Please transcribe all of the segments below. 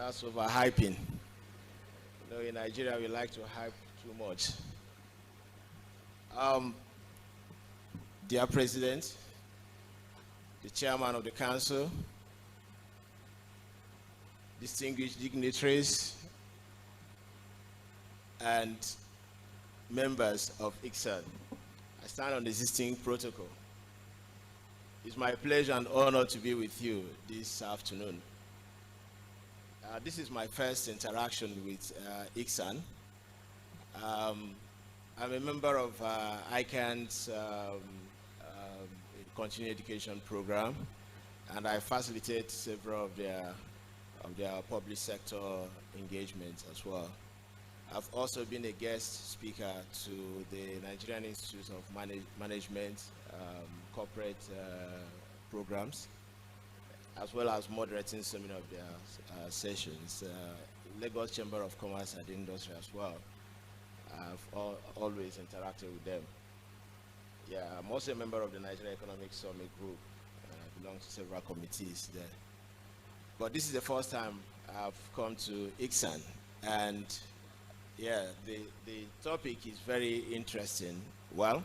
That's overhyping. You know, in Nigeria, we like to hype too much. Um, Dear President, the Chairman of the Council, distinguished dignitaries, and members of ICSAN, I stand on the existing protocol. It's my pleasure and honor to be with you this afternoon. This is my first interaction with ICSAN. I'm a member of ICANN's continuing education program, and I facilitate several of their public sector engagements as well. I've also been a guest speaker to the Nigerian Institute of Management corporate programs, as well as moderating some of their sessions. Lagos Chamber of Commerce and Industry as well. I've always interacted with them. Yeah, I'm also a member of the Nigerian Economic Summit Group. I belong to several committees there. But this is the first time I've come to ICSAN, and yeah, the topic is very interesting. Well,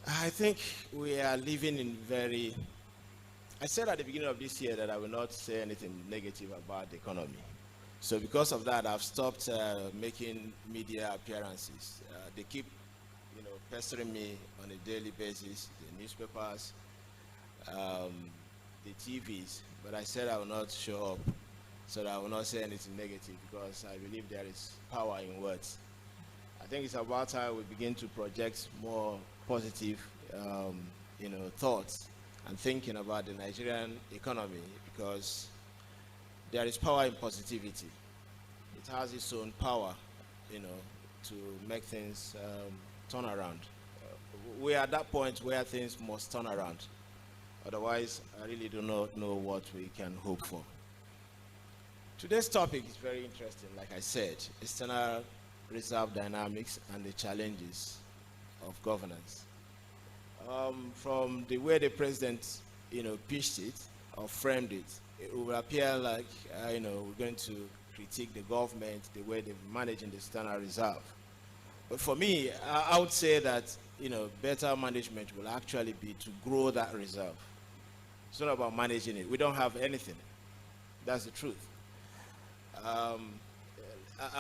I think we are living in very... I said at the beginning of this year that I will not say anything negative about the economy. So because of that, I've stopped making media appearances. They keep, pestering me on a daily basis, the newspapers, the TVs, but I said I will not show up, so that I will not say anything negative, because I believe there is power in words. I think it's about time we begin to project more positive, thoughts and thinking about the Nigerian economy, because there is power in positivity. It has its own power, to make things turn around. We are at that point where things must turn around. Otherwise, I really do not know what we can hope for. Today's topic is very interesting, like I said, external reserve dynamics and the challenges of governance. From the way the president, pitched it or framed it, it will appear like, we're going to critique the government, the way they're managing the external reserve. But for me, I would say that, better management will actually be to grow that reserve. It's not about managing it. We don't have anything. That's the truth. I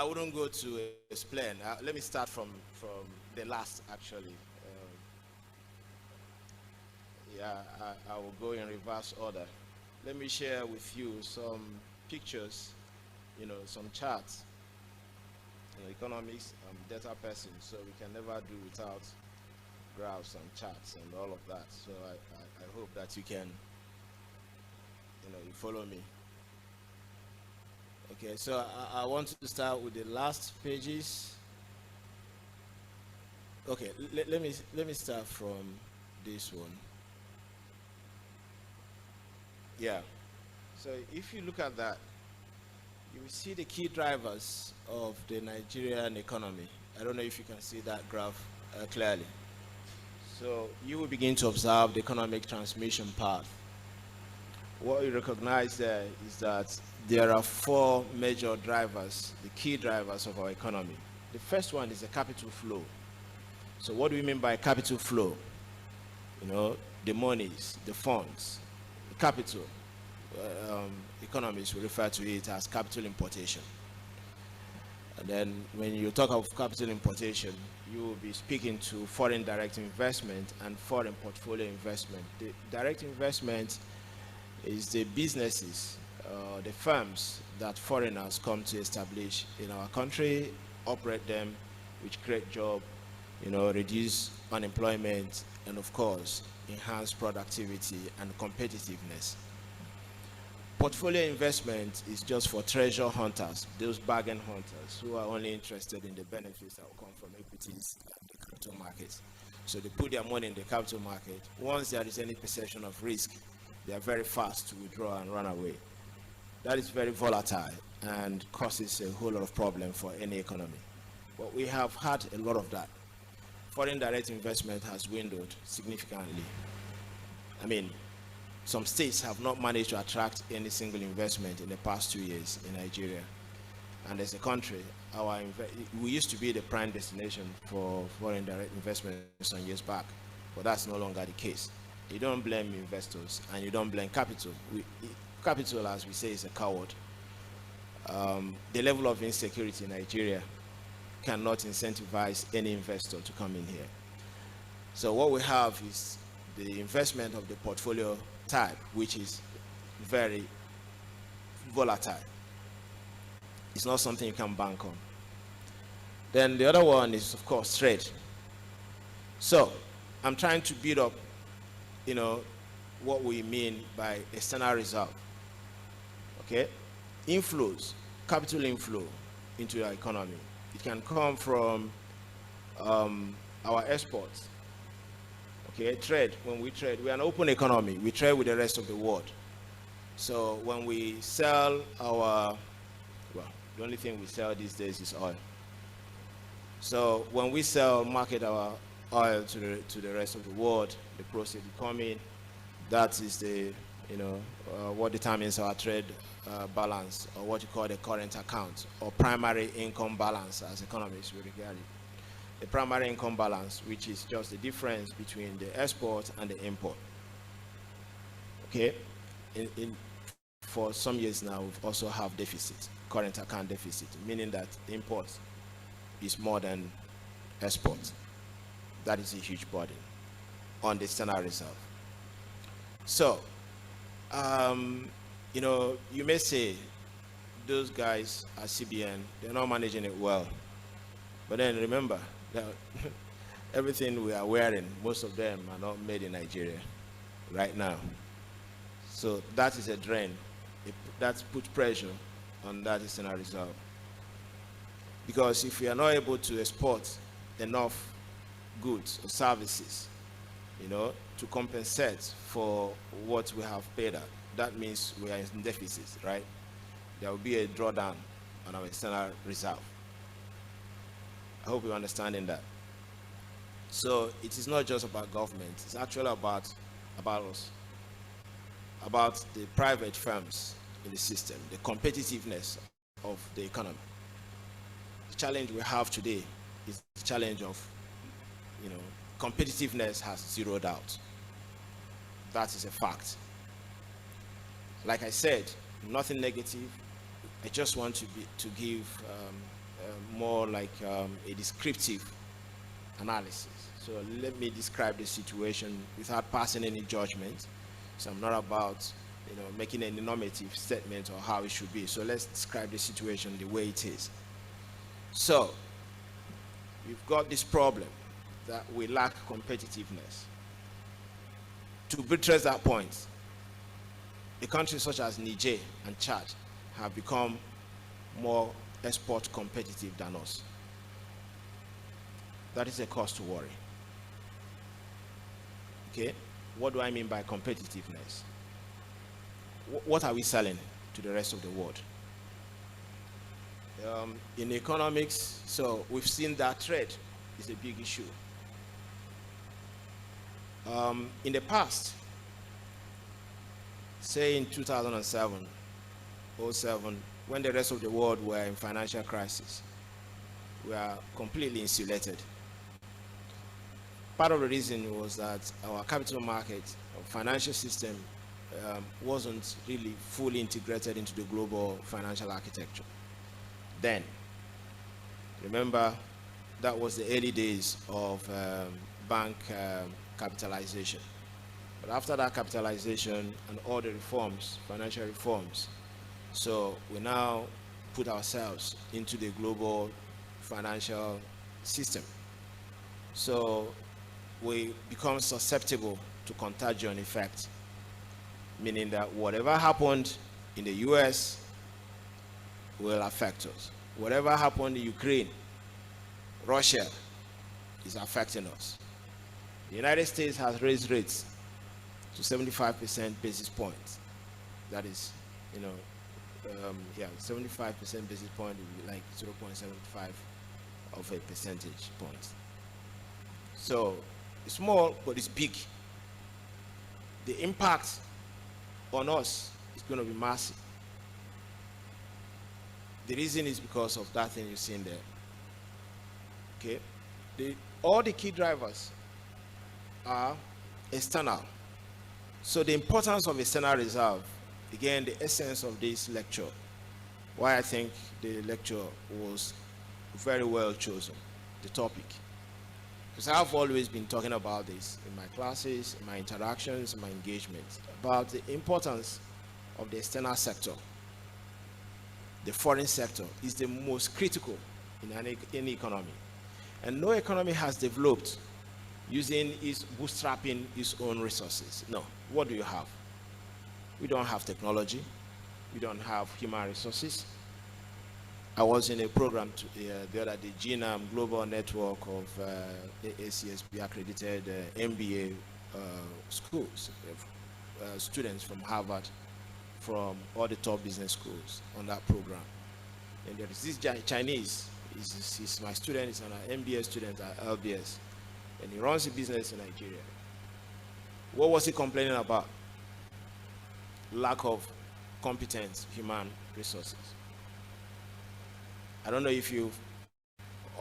wouldn't go to explain. Let me start from the last, actually. I will go in reverse order. Let me share with you some pictures, some charts. Economics, I'm a data person, so we can never do without graphs and charts and all of that. So I hope that you can, you follow me. Okay, so I want to start with the last pages. Okay, let me start from this one. Yeah. So if you look at that, you will see the key drivers of the Nigerian economy. I don't know if you can see that graph clearly. So you will begin to observe the economic transmission path. What you recognize there is that there are four major drivers, the key drivers of our economy. The first one is the capital flow. So what do we mean by capital flow? The monies, the funds, the capital. Economists will refer to it as capital importation. And then when you talk of capital importation, you will be speaking to foreign direct investment and foreign portfolio investment. The direct investment is the businesses, the firms that foreigners come to establish in our country, operate them, which create jobs, reduce unemployment, and of course, enhance productivity and competitiveness. Portfolio investment is just for treasure hunters, those bargain hunters who are only interested in the benefits that will come from equities and the capital markets. So they put their money in the capital market. Once there is any perception of risk, they are very fast to withdraw and run away. That is very volatile and causes a whole lot of problem for any economy. But we have had a lot of that. Foreign direct investment has dwindled significantly. some states have not managed to attract any single investment in the past 2 years in Nigeria. And as a country, we used to be the prime destination for foreign direct investment some years back, but that's no longer the case. You don't blame investors and you don't blame capital. Capital, as we say, is a coward. The level of insecurity in Nigeria cannot incentivize any investor to come in here. So what we have is the investment of the portfolio type, which is very volatile. It's not something you can bank on. Then the other one is, of course, trade. So I'm trying to build up, what we mean by external reserve. Okay? Inflows, capital inflow into your economy. It can come from our exports. Okay, trade. When we trade, we are an open economy. We trade with the rest of the world. So when we sell the only thing we sell these days is oil. So when we market our oil to the rest of the world, the proceeds come in. That is the, what determines our trade balance, or what you call the current account, or primary income balance, as economists will regard it. The primary income balance, which is just the difference between the export and the import. Okay, for some years now, we've also have deficit, current account deficit, meaning that import is more than export. That is a huge burden on the external reserve. So, you may say those guys at CBN, they're not managing it well. But then remember that everything we are wearing, most of them are not made in Nigeria right now. So that is a drain. That puts pressure on that external reserve. Because if we are not able to export enough goods or services, to compensate for what we have paid at, that means we are in deficit, right? There will be a drawdown on our external reserve. I hope you're understanding that. So it is not just about government, it's actually about us, about the private firms in the system, the competitiveness of the economy. The challenge we have today is the challenge of, competitiveness has zeroed out. That is a fact. Like I said, nothing negative. I just want to give more like a descriptive analysis. So let me describe the situation without passing any judgment. So I'm not about making any normative statement or how it should be. So let's describe the situation the way it is. So we've got this problem that we lack competitiveness. To buttress that point, the countries such as Niger and Chad have become more export competitive than us. That is a cause to worry. Okay, what do I mean by competitiveness? What are we selling to the rest of the world? In economics, so we've seen that trade is a big issue. In the past, say in 2007, 07, when the rest of the world were in financial crisis, we are completely insulated. Part of the reason was that our capital market, our financial system, wasn't really fully integrated into the global financial architecture. Then, remember, that was the early days of bank capitalization. But after that capitalization and all the reforms, financial reforms, so we now put ourselves into the global financial system. So we become susceptible to contagion effect, meaning that whatever happened in the US will affect us. Whatever happened in Ukraine, Russia is affecting us. The United States has raised rates to 75% basis points. That is, 75% basis point would be like 0.75 of a percentage point. So it's small, but it's big. The impact on us is going to be massive. The reason is because of that thing you see in there. Okay? All the key drivers are external. So the importance of external reserve, again, the essence of this lecture, why I think the lecture was very well chosen, the topic. Because I've always been talking about this in my classes, in my interactions, in my engagements, about the importance of the external sector. The foreign sector is the most critical in any economy. And no economy has developed using bootstrapping its own resources. No. What do you have? We don't have technology. We don't have human resources. I was in a program the other day, GNAM, Global Network of ACSB accredited MBA schools, students from Harvard, from all the top business schools on that program. And there is this Chinese, he's my student, he's an MBA student at LBS, and he runs a business in Nigeria. What was he complaining about? Lack of competent human resources. I don't know if you've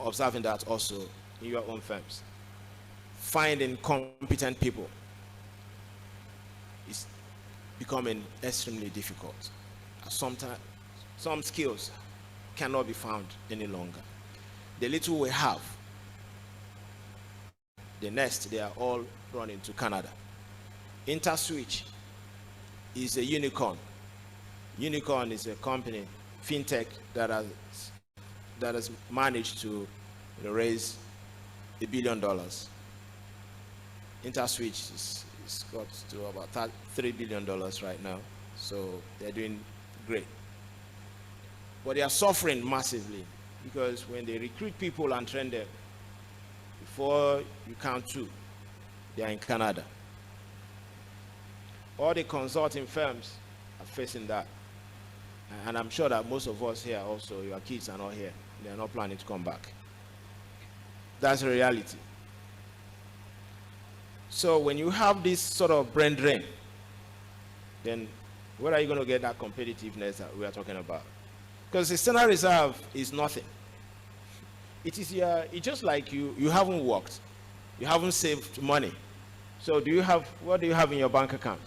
observing that also in your own firms. Finding competent people is becoming extremely difficult. Sometimes some skills cannot be found any longer. The little we have, the next, they are all running to Canada. InterSwitch is a unicorn. Unicorn is a company, fintech, that has managed to raise $1 billion. InterSwitch is got to about $3 billion right now, so they're doing great. But they are suffering massively because when they recruit people and train them, before you count 2, they are in Canada. All the consulting firms are facing that. And I'm sure that most of us here also, your kids are not here. They are not planning to come back. That's the reality. So when you have this sort of brain drain, then where are you going to get that competitiveness that we are talking about? Because external reserve is nothing. It's just like you haven't worked. You haven't saved money. So what do you have in your bank account?